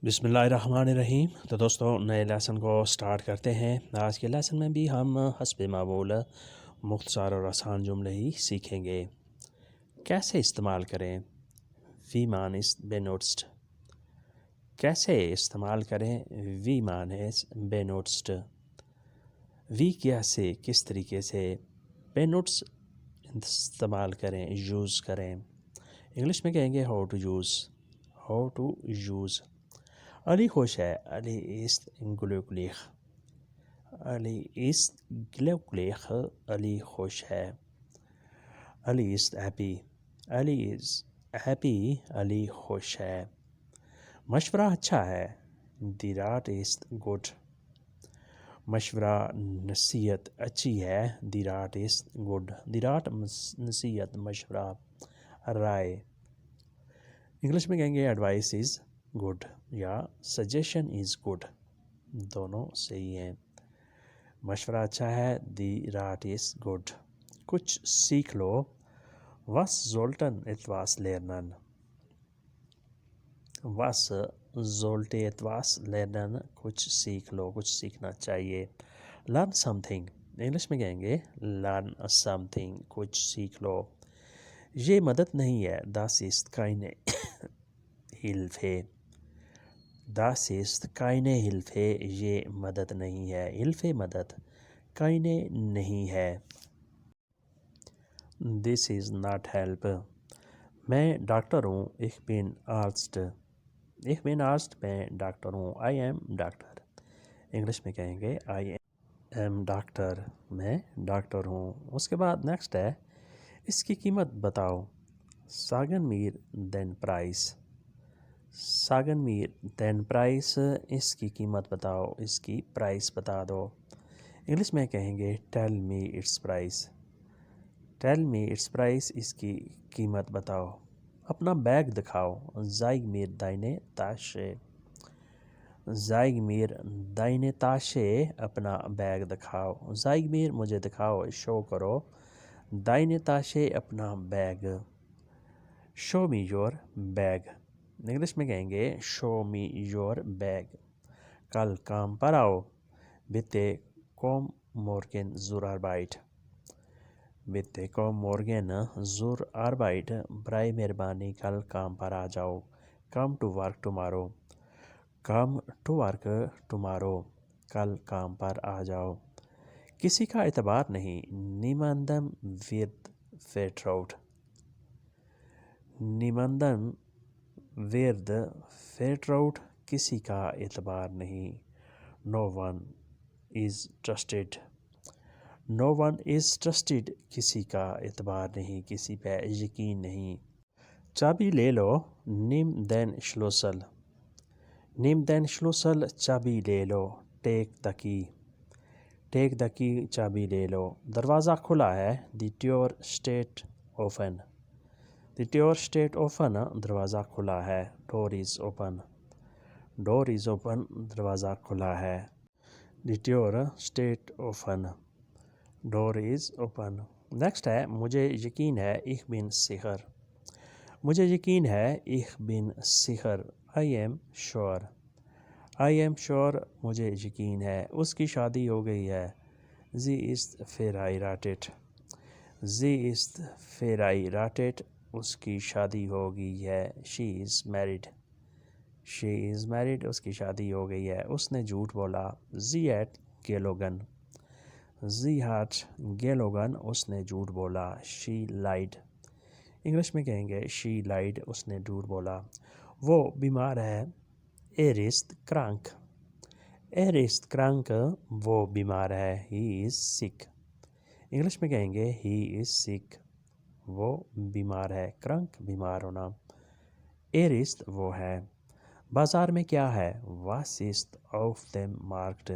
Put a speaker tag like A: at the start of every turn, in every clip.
A: بسم اللہ الرحمن الرحیم۔ تو دوستوں نئے لیسن کو سٹارٹ کرتے ہیں۔ آج کے لیسن میں بھی ہم حسب معمول مختصر اور آسان جملے ہی سیکھیں گے۔ کیسے استعمال کریں وی مان از بینوٹسٹ؟ کیسے استعمال کریں وی مان از بینوٹسٹ؟ وی کیسے کس طریقے سے بینوٹس استعمال کریں، یوز کریں؟ انگلش میں کہیں گے ہاؤ ٹو یوز۔ علی خوش ہے، علی ist glücklich، علی ist glücklich، علی خوش ہے۔ علی ist happy، Ali is happy، علی خوش ہے۔ مشورہ اچھا ہے، die Rat ist gut، مشورہ نصیحت اچھی ہے، die Rat ist gut، die Rat نصیحت مشورہ رائے۔ انگلش میں کہیں گے ایڈوائس از گڈ یا سجیشن از گڈ، دونوں صحیح ہیں۔ مشورہ اچھا ہے، دی رات از گڈ۔ کچھ سیکھ لو، was sollten etwas lernen، was sollte etwas lernen، کچھ سیکھ لو، کچھ سیکھنا چاہیے۔ learn something، انگلش میں کہیں گے learn something، کچھ سیکھ لو۔ یہ مدد نہیں ہے، das ist keine Hilfe، das ist keine Hilfe، یہ مدد نہیں ہے، Hilfe مدد، keine نہیں ہے۔ this is not help، میں ڈاکٹر ہوں، ich bin Arzt، میں ڈاکٹر ہوں، I am ڈاکٹر۔ انگلش میں کہیں گے I am ڈاکٹر، میں ڈاکٹر ہوں۔ اس کے بعد نیکسٹ ہے اس کی قیمت بتاؤ، sagen mir den Preis، sagen mir den Preis، اس کی قیمت بتاؤ، اس کی پرائس بتا دو۔ انگلش میں کہیں گے tell me its price، tell me its price، اس کی قیمت بتاؤ۔ اپنا بیگ دکھاؤ، zeig mir deine Tasche، zeig mir deine Tasche، اپنا بیگ دکھاؤ۔ zeig mir مجھے دکھاؤ، شو کرو، deine Tasche اپنا بیگ۔ show me your bag، English میں کہیں گے show me your bag۔ کل کام پر آؤ، bitte komm morgen zur Arbeit، bitte komm morgen zur Arbeit، برائے مہربانی کل کام پر آ جاؤ۔ come to work tomorrow، come to work tomorrow، کل کام پر آ جاؤ۔ کسی کا اعتبار نہیں، niemandem wird vertraut، niemandem wird vertraut، کسی کا اعتبار نہیں۔ no one is trusted، no one is trusted، کسی کا اعتبار نہیں، کسی پہ یقین نہیں۔ چابی لے لو، nimm den Schlüssel، nimm den Schlüssel، چابی لے لو۔ take the key، take the key، چابی لے لو۔ دروازہ کھلا ہے، the door steht open، the door steht open، دروازہ کھلا ہے، door is open، door is open، دروازہ کھلا ہے۔ the door steht open، door is open۔ Next ہے مجھے یقین ہے، ich bin sicher، مجھے یقین ہے، ich bin sicher، I am sure، I am sure، مجھے یقین ہے۔ اس کی شادی ہو گئی ہے، sie ist verheiratet، sie ist verheiratet، اس کی شادی ہو گئی ہے، she is married، she is married، اس کی شادی ہو گئی ہے۔ اس نے جھوٹ بولا، sie hat gelogen، sie hat gelogen، اس نے جھوٹ بولا، she lied۔ انگلش میں کہیں گے she lied، اس نے جھوٹ بولا۔ وہ بیمار ہے، er ist krank، er ist krank، وہ بیمار ہے، he is sick۔ انگلش میں کہیں گے he is sick، وہ بیمار ہے، کرنک بیمار ہونا۔ er ist وہ ہے۔ بازار میں کیا ہے، was ist auf dem Markt،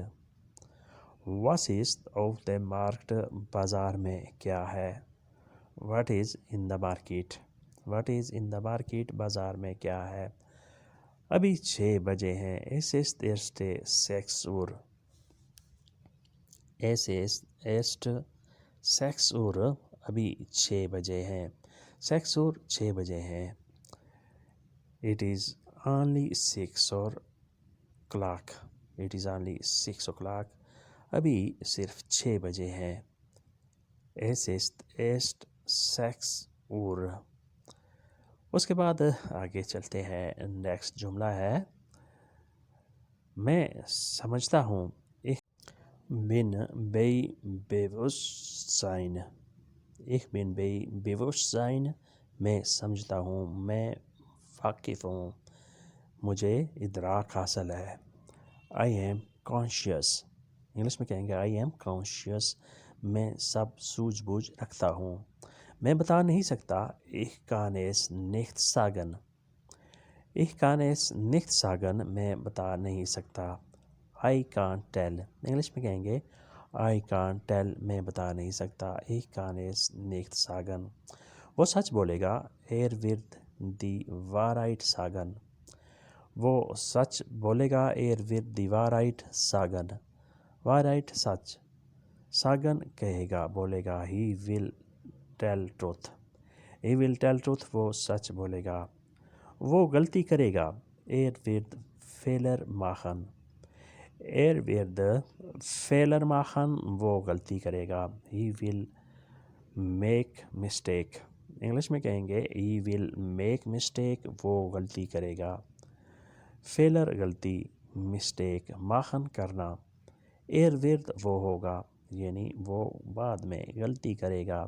A: was ist auf dem Markt، بازار میں کیا ہے، what is in the market، what is in the market، بازار میں کیا ہے۔ ابھی 6 بجے ہیں، es ist erst 6 Uhr، es ist erst 6 Uhr، ابھی 6 بجے ہیں، 6 Uhr 6 بجے ہیں۔ it is only 6 or o'clock. It is only 6 o'clock. ابھی صرف 6 بجے ہیں. Es ist erst 6 Uhr. اس کے بعد آگے چلتے ہیں. نیکسٹ جملہ ہے میں سمجھتا ہوں. Ich bin bei Bewusstsein. Ich bin bei Bewusstsein. میں سمجھتا ہوں، میں واقف ہوں، مجھے ادراک حاصل ہے. I am conscious. انگلش میں کہیں گے I am conscious. میں سب سوجھ بوجھ رکھتا ہوں. میں بتا نہیں سکتا. Ich kann es nicht sagen. Ich kann es nicht sagen. میں بتا نہیں سکتا. I can't tell. انگلش میں کہیں گے I can't tell. میں بتا نہیں سکتا. Ich kann es nicht sagen. وہ سچ بولے گا. wird die Wahrheit sagen. وہ سچ بولے گا. wird die Wahrheit sagen. Wahrheit سچ. sagen کہے گا، بولے گا. He will tell truth. He will tell truth. وہ سچ بولے گا. وہ غلطی کرے گا. wird Fehler machen. wird Fehler machen. وہ غلطی کرے گا. He will make mistake. English میں کہیں گے He will make mistake. وہ غلطی کرے گا. Fehler غلطی، mistake machen کرنا. wird وہ ہوگا، یعنی وہ بعد میں غلطی کرے گا.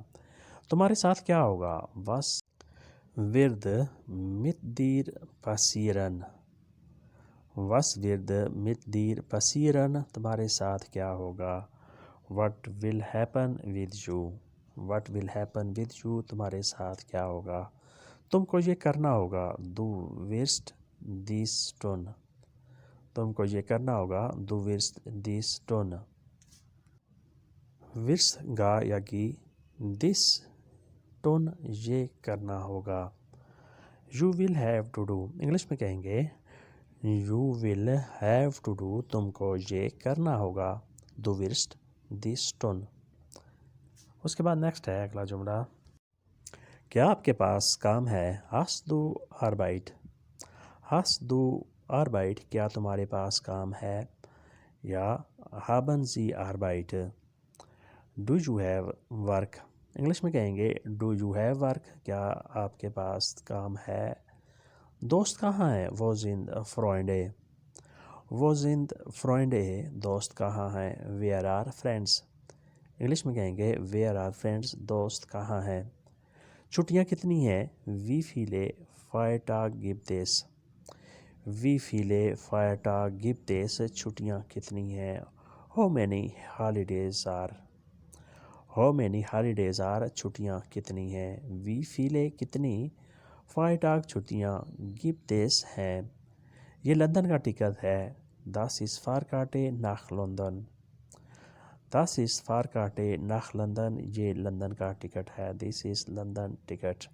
A: تمہارے ساتھ کیا ہوگا؟ Was wird mit dir passieren. Was wird mit dir passieren. تمہارے ساتھ کیا ہوگا؟ What will happen with you. What will happen with you. تمہارے ساتھ کیا ہوگا؟ تم کو یہ کرنا ہوگا. Du wirst dies tun. تم کو یہ کرنا ہوگا. Du wirst dies tun. wirst گا یا گی. This tun یہ کرنا ہوگا. You will have to do. English میں کہیں گے You will have to do. تم کو یہ کرنا ہوگا. Du wirst dies tun. اس کے بعد نیکسٹ ہے اگلا جملہ. کیا آپ کے پاس کام ہے؟ Hast du Arbeit. Hast du Arbeit. کیا تمہارے پاس کام ہے؟ یا Haben Sie Arbeit. Do you have work. English میں کہیں گے Do you have work. کیا آپ کے پاس کام ہے؟ دوست کہاں ہے؟ Wo sind Freunde. Wo sind Freunde. دوست کہاں ہیں؟ Where are friends. انگلش میں کہیں گے Where are friends. دوست کہاں ہیں؟ چھٹیاں کتنی ہیں؟ Wie viele Feiertage gibt es. Wie viele Feiertage gibt es. چھٹیاں کتنی ہیں؟ How many holidays are. How many holidays are. چھٹیاں کتنی ہیں؟ Wie viele کتنی. Feiertage چھٹیاں. gibt es ہیں. یہ لندن کا ٹکٹ ہے. Das ist Fahrkarte nach London. Das ist Fahrkarte nach London. یہ لندن کا ٹکٹ ہے. This is London ticket.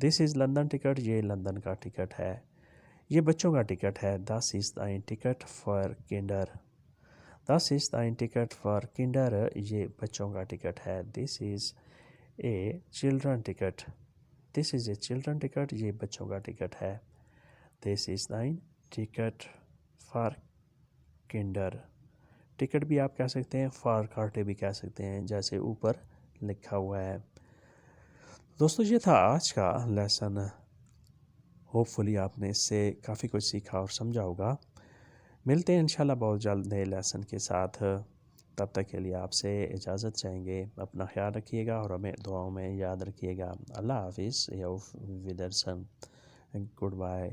A: This is London ticket. یہ لندن کا ٹکٹ ہے. یہ بچوں کا ٹکٹ ہے. Das ist ein Ticket für Kinder. Das ist ein Ticket für Kinder. یہ بچوں کا ٹکٹ ہے. This is a children ticket. This is a children ticket. یہ بچوں کا ٹکٹ ہے. This is ein Ticket for Kinder. Ticket بھی آپ کہہ سکتے ہیں، Fahrkarte بھی کہہ سکتے ہیں، جیسے اوپر لکھا ہوا ہے. دوستو یہ تھا آج کا لیسن. ہوپ فلی آپ نے اس سے کافی کچھ سیکھا اور سمجھا ہوگا. ملتے ہیں انشاءاللہ بہت جلد نئے لیسن کے ساتھ. تب تک کے لیے آپ سے اجازت چاہیں گے. اپنا خیال رکھیے گا اور ہمیں دعاؤں میں یاد رکھیے گا. اللہ حافظ. یوف ودرسن. Good bye.